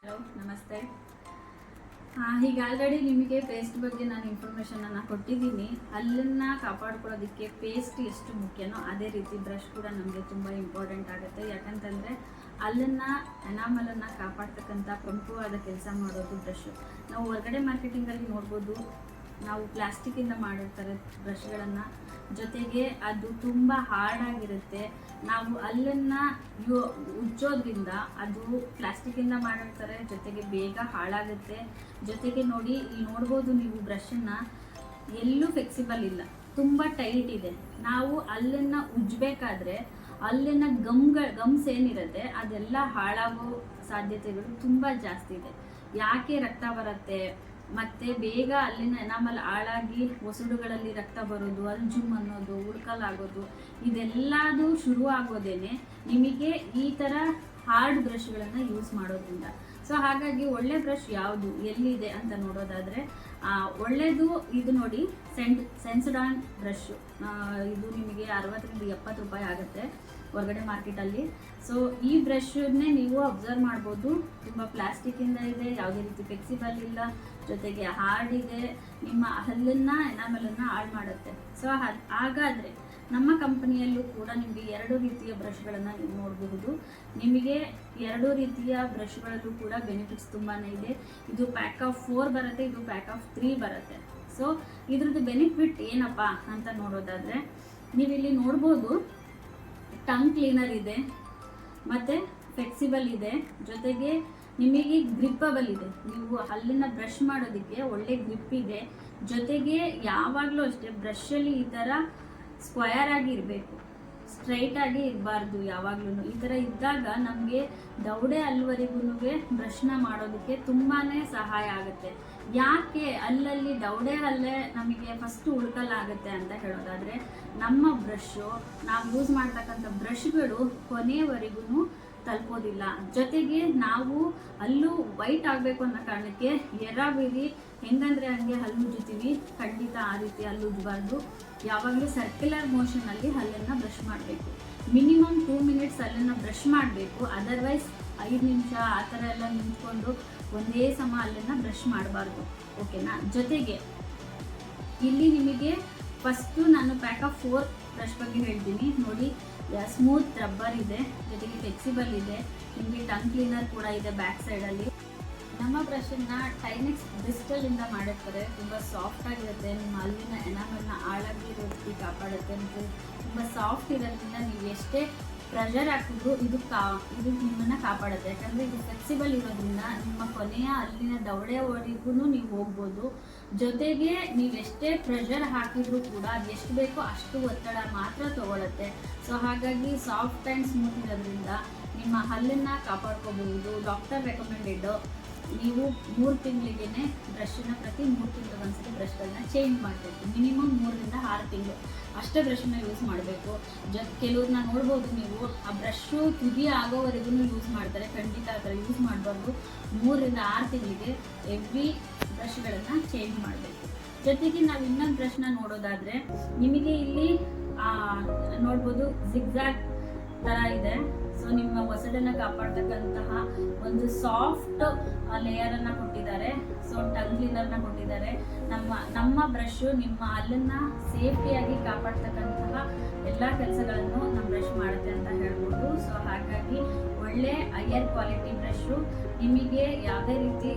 Hello, ನಮಸ್ತೆ. ಈಗ already ನಿಮಗೆ ಪೇಸ್ಟ್ ಬಗ್ಗೆ ನಾನು ಇನ್ಫಾರ್ಮೇಷನನ್ನು ಕೊಟ್ಟಿದ್ದೀನಿ. ಹಲ್ಲನ್ನು ಕಾಪಾಡ್ಕೊಳ್ಳೋದಕ್ಕೆ ಪೇಸ್ಟ್ ಎಷ್ಟು ಮುಖ್ಯನೋ ಅದೇ ರೀತಿ ಬ್ರಷ್ ಕೂಡ ನಮಗೆ ತುಂಬ ಇಂಪಾರ್ಟೆಂಟ್ ಆಗುತ್ತೆ. ಯಾಕಂತಂದರೆ ಹಲ್ಲನ್ನು ಎನಾಮಲನ್ನು ಕಾಪಾಡ್ತಕ್ಕಂಥ ಪ್ರಮುಖವಾದ ಕೆಲಸ ಮಾಡೋದು ಬ್ರಷ್. ನಾವು ಹೊರಗಡೆ ಮಾರ್ಕೆಟಿಂಗಲ್ಲಿ ನೋಡ್ಬೋದು, ನಾವು ಪ್ಲಾಸ್ಟಿಕ್ಕಿಂದ ಮಾಡಿರ್ತಾರೆ ಬ್ರಷ್ಗಳನ್ನು, ಜೊತೆಗೆ ಅದು ತುಂಬ ಹಾರ್ಡಾಗಿರುತ್ತೆ. ನಾವು ಹಲ್ಲನ್ನು ಉಜ್ಜೋದ್ರಿಂದ ಅದು ಪ್ಲಾಸ್ಟಿಕ್ಕಿಂದ ಮಾಡಿರ್ತಾರೆ, ಜೊತೆಗೆ ಬೇಗ ಹಾಳಾಗುತ್ತೆ. ಜೊತೆಗೆ ನೋಡಿ, ಇಲ್ಲಿ ನೋಡ್ಬೋದು ನೀವು ಬ್ರಷನ್ನು ಎಲ್ಲೂ ಫ್ಲೆಕ್ಸಿಬಲ್ ಇಲ್ಲ, ತುಂಬ ಟೈಟ್ ಇದೆ. ನಾವು ಹಲ್ಲನ್ನು ಉಜ್ಜಬೇಕಾದ್ರೆ ಅಲ್ಲಿನ ಗಮ್ಸ್ ಏನಿರುತ್ತೆ ಅದೆಲ್ಲ ಹಾಳಾಗೋ ಸಾಧ್ಯತೆಗಳು ತುಂಬ ಜಾಸ್ತಿ ಇದೆ. ಯಾಕೆ ರಕ್ತ ಬರುತ್ತೆ, ಮತ್ತು ಬೇಗ ಅಲ್ಲಿನ ಎನಾಮಲ್ ಹಾಳಾಗಿ ಒಸಡುಗಳಲ್ಲಿ ರಕ್ತ ಬರೋದು, ಅಲ್ಜುಮ್ ಅನ್ನೋದು, ಉಳ್ಕಲಾಗೋದು, ಇದೆಲ್ಲದೂ ಶುರು ಆಗೋದೇನೆ ನಿಮಗೆ ಈ ಥರ ಹಾರ್ಡ್ ಬ್ರಷ್ಗಳನ್ನು ಯೂಸ್ ಮಾಡೋದ್ರಿಂದ. ಸೊ ಹಾಗಾಗಿ ಒಳ್ಳೆ ಬ್ರಷ್ ಯಾವುದು, ಎಲ್ಲಿದೆ ಅಂತ ನೋಡೋದಾದರೆ ಒಳ್ಳೆಯದು ಇದು ನೋಡಿ, ಸೆನ್ಸೊಡಾನ್ ಬ್ರಷ್. ಇದು ನಿಮಗೆ 60-70 ರೂಪಾಯಿ ಆಗುತ್ತೆ ಹೊರಗಡೆ ಮಾರ್ಕೆಟಲ್ಲಿ. ಸೊ ಈ ಬ್ರಷನ್ನೇ ನೀವು ಅಬ್ಸರ್ವ್ ಮಾಡ್ಬೋದು, ತುಂಬ ಪ್ಲಾಸ್ಟಿಕ್ಕಿಂದ ಇದೆ, ಯಾವುದೇ ರೀತಿ ಫ್ಲೆಕ್ಸಿಬಲ್ ಇಲ್ಲ, ಜೊತೆಗೆ ಹಾರ್ಡ್ ಇದೆ, ನಿಮ್ಮ ಹಲ್ಲನ್ನು ಎನಾಮಲನ್ನು ಹಾಳು ಮಾಡುತ್ತೆ. ಸೊ ಹಾಗಾದರೆ ನಮ್ಮ ಕಂಪನಿಯಲ್ಲೂ ಕೂಡ ನಿಮಗೆ 2 ರೀತಿಯ ಬ್ರಷ್ಗಳನ್ನು ನೀವು ನೋಡಬಹುದು. ನಿಮಗೆ 2 ರೀತಿಯ ಬ್ರಷ್ಗಳಲ್ಲೂ ಕೂಡ ಬೆನಿಫಿಟ್ಸ್ ತುಂಬಾ ಇದೆ. ಇದು ಪ್ಯಾಕ್ ಆಫ್ 4 ಬರುತ್ತೆ, ಇದು ಪ್ಯಾಕ್ ಆಫ್ 3 ಬರುತ್ತೆ. ಸೊ ಇದ್ರದ್ದು ಬೆನಿಫಿಟ್ ಏನಪ್ಪ ಅಂತ ನೋಡೋದಾದರೆ, ನೀವಿಲ್ಲಿ ನೋಡ್ಬೋದು ಟಂಗ್ ಕ್ಲೀನರ್ ಇದೆ, ಮತ್ತು ಫ್ಲೆಕ್ಸಿಬಲ್ ಇದೆ, ಜೊತೆಗೆ ನಿಮಗೆ ಗ್ರಿಪ್ಪಬಲ್ ಇದೆ. ನೀವು ಹಲ್ಲಿನ ಬ್ರಷ್ ಮಾಡೋದಕ್ಕೆ ಒಳ್ಳೆ ಗ್ರಿಪ್ ಇದೆ. ಜೊತೆಗೆ ಯಾವಾಗಲೂ ಅಷ್ಟೇ ಬ್ರಷಲ್ಲಿ ಈ ಥರ ಸ್ಕ್ವಯರ್ ಆಗಿ ಇರಬೇಕು, ಸ್ಟ್ರೈಟ್ ಆಗಿ ಇರಬಾರ್ದು. ಯಾವಾಗಲೂ ಈ ಥರ ಇದ್ದಾಗ ನಮಗೆ ದೌಡೆ ಹಲ್ಲುವರೆಗೂ ಬ್ರಷ್ನ ಮಾಡೋದಕ್ಕೆ ತುಂಬಾ ಸಹಾಯ ಆಗುತ್ತೆ. ಯಾಕೆ ಅಲ್ಲಲ್ಲಿ ದೌಡೆ ಹಲ್ಲೇ ನಮಗೆ ಫಸ್ಟು ಉಳ್ಕಲಾಗುತ್ತೆ ಅಂತ ಹೇಳೋದಾದರೆ, ನಮ್ಮ ಬ್ರಷು, ನಾವು ಯೂಸ್ ಮಾಡ್ತಕ್ಕಂಥ ಬ್ರಷ್ಗಳು ಕೊನೆಯವರೆಗೂ ತಲುಪೋದಿಲ್ಲ. ಜೊತೆಗೆ ನಾವು ಹಲ್ಲು ವೈಟ್ ಆಗಬೇಕು ಅನ್ನೋ ಕಾರಣಕ್ಕೆ ಎರಾಬಿರಿ ಹೆಂಗಂದರೆ ಹಂಗೆ ಹಲ್ಲು ಉಜ್ಜುತ್ತೀವಿ, ಖಂಡಿತ ಆ ರೀತಿ ಹಲ್ಲು ಉಜ್ಜಬಾರ್ದು. ಯಾವಾಗಲೂ ಸರ್ಕ್ಯುಲರ್ ಮೋಷನಲ್ಲಿ ಹಲ್ಲನ್ನು ಬ್ರಷ್ ಮಾಡಬೇಕು. ಮಿನಿಮಮ್ 2 ಮಿನಿಟ್ಸ್ ಹಲ್ಲನ್ನು ಬ್ರಷ್ ಮಾಡಬೇಕು. ಅದರ್ವೈಸ್ 5 ನಿಮಿಷ ಆ ಥರ ಎಲ್ಲ ನಿಂತ್ಕೊಂಡು ಒಂದೇ ಸಮ ಹಲ್ಲನ್ನು ಬ್ರಷ್ ಮಾಡಬಾರ್ದು, ಓಕೆನಾ. ಜೊತೆಗೆ ಇಲ್ಲಿ ನಿಮಗೆ ಫಸ್ಟು ನಾನು ಪ್ಯಾಕ್ ಆಫ್ 4 ಬ್ರಷ್ ಬಗ್ಗೆ ಹೇಳ್ತೀನಿ ನೋಡಿ. ಸ್ಮೂತ್ ರಬ್ಬರ್ ಇದೆ, ಜೊತೆಗೆ ಫ್ಲೆಕ್ಸಿಬಲ್ ಇದೆ, ನಿಮಗೆ ಟಂಗ್ ಕ್ಲೀನರ್ ಕೂಡ ಇದೆ ಬ್ಯಾಕ್ ಸೈಡಲ್ಲಿ. ನಮ್ಮ ಬ್ರಷನ್ನು ಟೈನೆಕ್ಸ್ ಬ್ರಿಸ್ಟಲಿಂದ ಮಾಡಿರ್ತಾರೆ, ತುಂಬ ಸಾಫ್ಟ್ ಆಗಿರುತ್ತೆ. ನಿಮ್ಮ ಹಲ್ಲಿನ ಎನಾಮಲ್ನ ಹಾಳಾಗಿರೋದಕ್ಕೆ ಕಾಪಾಡುತ್ತೆ. ಮತ್ತು ತುಂಬ ಸಾಫ್ಟ್ ಇರೋದ್ರಿಂದ ನೀವು ಎಷ್ಟೇ ಪ್ರೆಷರ್ ಹಾಕಿದ್ರು ಇದು ನಿಮ್ಮನ್ನು ಕಾಪಾಡುತ್ತೆ. ಯಾಕಂದರೆ ಇದು ಫ್ಲೆಕ್ಸಿಬಲ್ ಇರೋದ್ರಿಂದ ನಿಮ್ಮ ಕೊನೆಯ ಹಲ್ಲಿನ ದವಡೆವರೆಗೂ ನೀವು ಹೋಗ್ಬೋದು. ಜೊತೆಗೆ ನೀವೆಷ್ಟೇ ಪ್ರೆಷರ್ ಹಾಕಿದರೂ ಕೂಡ ಅದು ಎಷ್ಟು ಬೇಕೋ ಅಷ್ಟು ಒತ್ತಡ ಮಾತ್ರ ತಗೊಳುತ್ತೆ. ಸೊ ಹಾಗಾಗಿ ಸಾಫ್ಟ್ ಆ್ಯಂಡ್ ಸ್ಮೂತ್ ಇರೋದ್ರಿಂದ ನಿಮ್ಮ ಹಲ್ಲನ್ನು ಕಾಪಾಡ್ಕೋಬಹುದು. ಡಾಕ್ಟರ್ ರೆಕಮೆಂಡೆಡ್ ನೀವು 3 ತಿಂಗಳಿಗೇ ಬ್ರಷನ್ನು ಪ್ರತಿ 3 ತಿಂಗಳಿಗೊಂದ್ಸತಿ ಬ್ರಷ್ಗಳನ್ನ ಚೇಂಜ್ ಮಾಡಬೇಕು. ಮಿನಿಮಮ್ 3-6 ತಿಂಗಳು ಅಷ್ಟೇ ಬ್ರಷನ್ನ ಯೂಸ್ ಮಾಡಬೇಕು. ಕೆಲವ್ರನ್ನ ನೋಡ್ಬೋದು ನೀವು, ಆ ಬ್ರಷು ತುದಿ ಆಗೋವರೆಗೂ ಯೂಸ್ ಮಾಡ್ತಾರೆ. ಖಂಡಿತ ಆ ಥರ ಯೂಸ್ ಮಾಡಬಾರ್ದು. 3-6 ತಿಂಗಳಿಗೆ ಎವ್ರಿ ಬ್ರಷ್ಗಳನ್ನು ಚೇಂಜ್ ಮಾಡಬೇಕು. ಜೊತೆಗೆ ನಾವು ಇನ್ನೊಂದು ಬ್ರಷ್ನ ನೋಡೋದಾದರೆ, ನಿಮಗೆ ಇಲ್ಲಿ ನೋಡ್ಬೋದು ಜಿಗ್ಜಾಗ್ ಥರ ಇದೆ. ಸೊ ನಿಮ್ಮ ಒಸಡನ್ನು ಕಾಪಾಡ್ತಕ್ಕಂತಹ ಒಂದು ಸಾಫ್ಟ್ ಲೇಯರನ್ನು ಕೊಟ್ಟಿದ್ದಾರೆ. ಸೊ ಟಂಗ್ ಕ್ಲೀನರ್ನ ಕೊಟ್ಟಿದ್ದಾರೆ. ನಮ್ಮ ಬ್ರಷು ನಿಮ್ಮ ಹಲ್ಲನ್ನು ಸೇಫ್ಟಿಯಾಗಿ ಕಾಪಾಡ್ತಕ್ಕಂತಹ ಎಲ್ಲ ಕೆಲಸಗಳನ್ನು ನಮ್ಮ ಬ್ರಷ್ ಮಾಡುತ್ತೆ ಅಂತ ಹೇಳ್ಬೋದು. ಸೊ ಹಾಗಾಗಿ ಒಳ್ಳೆ ಹೈಯರ್ ಕ್ವಾಲಿಟಿ ಬ್ರಷು. ನಿಮಗೆ ಯಾವುದೇ ರೀತಿ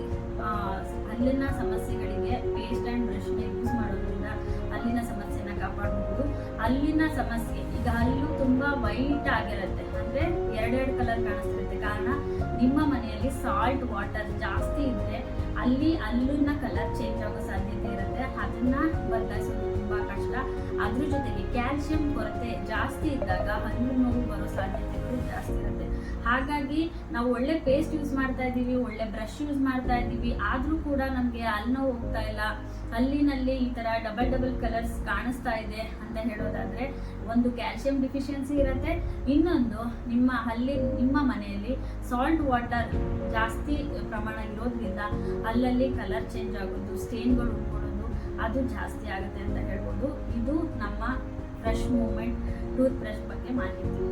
ಹಲ್ಲಿನ ಸಮಸ್ಯೆಗಳಿಗೆ ಪೇಸ್ಟ್ ಆ್ಯಂಡ್ ಬ್ರಷ್ನ ಯೂಸ್ ಮಾಡೋದ್ರಿಂದ ಹಲ್ಲಿನ ಸಮಸ್ಯೆನ ಕಾಪಾಡಬಹುದು. ಹಲ್ಲಿನ ಸಮಸ್ಯೆ, ಈಗ ಹಲ್ಲು ತುಂಬ ವೈಟ್ ಆಗಿರುತ್ತೆ, ಅಂದರೆ 2 ಕಲರ್ ಕಾಣಿಸ್ತಿರುತ್ತೆ. ಕಾರಣ ನಿಮ್ಮ ಮನೆಯಲ್ಲಿ ಸಾಲ್ಟ್ ವಾಟರ್ ಜಾಸ್ತಿ ಇದ್ದರೆ ಅಲ್ಲಿ ಹಲ್ಲಿನ ಕಲರ್ ಚೇಂಜ್ ಆಗೋ ಸಾಧ್ಯತೆ ಇರುತ್ತೆ. ಅದನ್ನು ಬದಲಾಯಿಸೋದು ತುಂಬ ಕಷ್ಟ. ಅದ್ರ ಜೊತೆಗೆ ಕ್ಯಾಲ್ಸಿಯಂ ಕೊರತೆ ಜಾಸ್ತಿ ಇದ್ದಾಗ ಹಲ್ಲು ನೋವು ಬರೋ ಸಾಧ್ಯತೆಗಳು ಜಾಸ್ತಿ ಇರುತ್ತೆ. ಹಾಗಾಗಿ ನಾವು ಒಳ್ಳೆ ಪೇಸ್ಟ್ ಯೂಸ್ ಮಾಡ್ತಾ ಇದ್ದೀವಿ, ಒಳ್ಳೆ ಬ್ರಷ್ ಯೂಸ್ ಮಾಡ್ತಾ ಇದ್ದೀವಿ, ಆದರೂ ಕೂಡ ನಮಗೆ ಹಲ್ಲು ನೋವು ಹೋಗ್ತಾ ಇಲ್ಲ, ಹಲ್ಲಿನಲ್ಲಿ ಈ ಥರ ಡಬಲ್ ಕಲರ್ಸ್ ಕಾಣಿಸ್ತಾ ಇದೆ ಅಂತ ಹೇಳೋದಾದರೆ, ಒಂದು ಕ್ಯಾಲ್ಸಿಯಂ ಡಿಫಿಷಿಯನ್ಸಿ ಇರುತ್ತೆ, ಇನ್ನೊಂದು ನಿಮ್ಮ ಮನೆಯಲ್ಲಿ ಸಾಲ್ಟ್ ವಾಟರ್ ಜಾಸ್ತಿ ಪ್ರಮಾಣ ಇರೋದ್ರಿಂದ ಅಲ್ಲಲ್ಲಿ ಕಲರ್ ಚೇಂಜ್ ಆಗೋದು, ಸ್ಟೇನ್ಗಳು ಉಳ್ಕೊಳ್ಳೋದು ಅದು ಜಾಸ್ತಿ ಆಗುತ್ತೆ ಅಂತ ಹೇಳ್ಬೋದು. ಇದು ನಮ್ಮ ಬ್ರಷ್ ಮೂವ್ಮೆಂಟ್ ಟೂತ್ ಬ್ರಷ್ ಬಗ್ಗೆ ಮಾಹಿತಿ.